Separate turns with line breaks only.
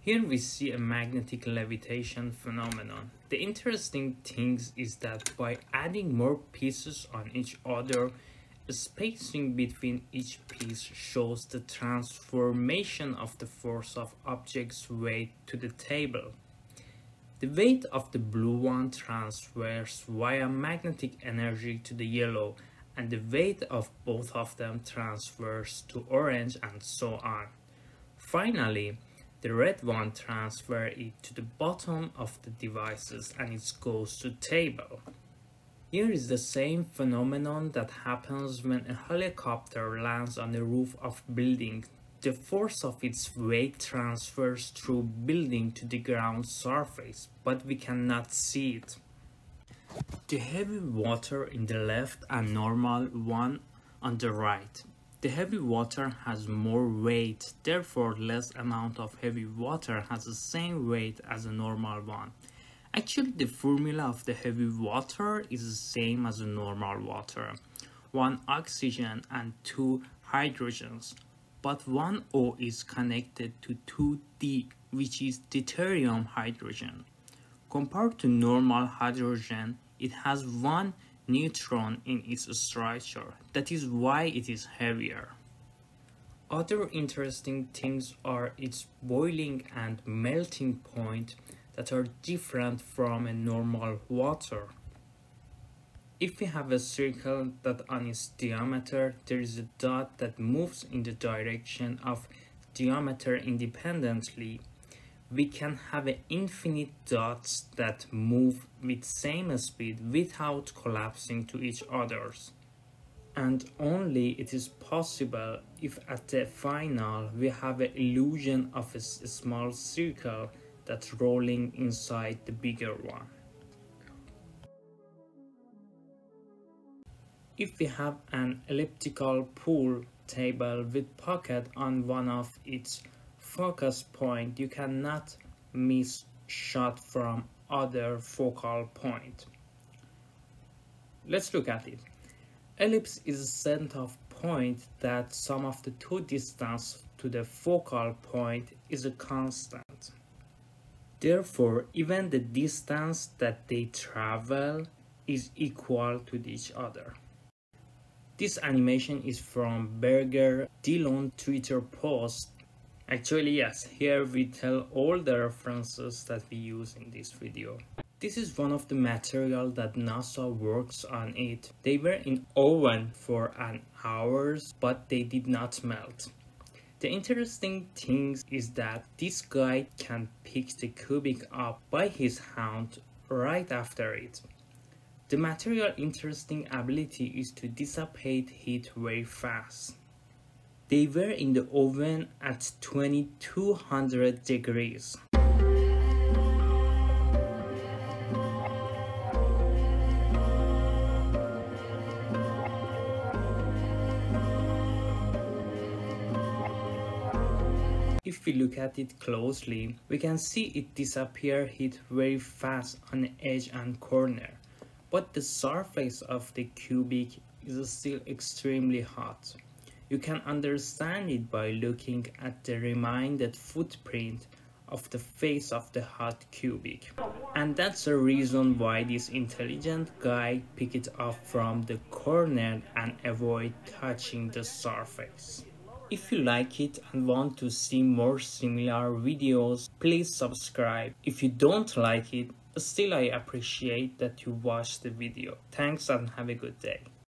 Here we see a magnetic levitation phenomenon. The interesting thing is that by adding more pieces on each other, the spacing between each piece shows the transformation of the force of object's weight to the table. The weight of the blue one transfers via magnetic energy to the yellow, and the weight of both of them transfers to orange, and so on. Finally, the red one transfers it to the bottom of the devices and it goes to table. Here is the same phenomenon that happens when a helicopter lands on the roof of a building. The force of its weight transfers through building to the ground surface, but we cannot see it. The heavy water in the left and normal one on the right. The heavy water has more weight, therefore less amount of heavy water has the same weight as a normal one. Actually, the formula of the heavy water is the same as the normal water. 1 oxygen and 2 hydrogens, but 1 O is connected to 2D, which is deuterium hydrogen. Compared to normal hydrogen, it has 1 neutron in its structure. That is why it is heavier. Other interesting things are its boiling and melting point that are different from a normal water. If we have a circle that on its diameter there is a dot that moves in the direction of diameter independently, we can have infinite dots that move with same speed without collapsing to each other. And only it is possible if at the final we have an illusion of a small circle that's rolling inside the bigger one. If we have an elliptical pool table with pocket on one of its focus point, you cannot miss shot from other focal point. Let's look at it. Ellipse is a set of point that sum of the two distance to the focal point is a constant. Therefore, even the distance that they travel is equal to each other. This animation is from Berger Dillon Twitter post. Actually, yes, here we tell all the references that we use in this video. This is one of the material that NASA works on it. They were in oven for an hours, but they did not melt. The interesting thing is that this guy can pick the cubic up by his hand right after it. The material interesting ability is to dissipate heat very fast. They were in the oven at 2200 degrees. If we look at it closely, we can see it disappear heat very fast on the edge and corner. But the surface of the cubic is still extremely hot. You can understand it by looking at the remaining footprint of the face of the hot cubic. And that's the reason why this intelligent guy picked it up from the corner and avoid touching the surface. If you like it and want to see more similar videos, please subscribe. If you don't like it, still I appreciate that you watched the video. Thanks and have a good day.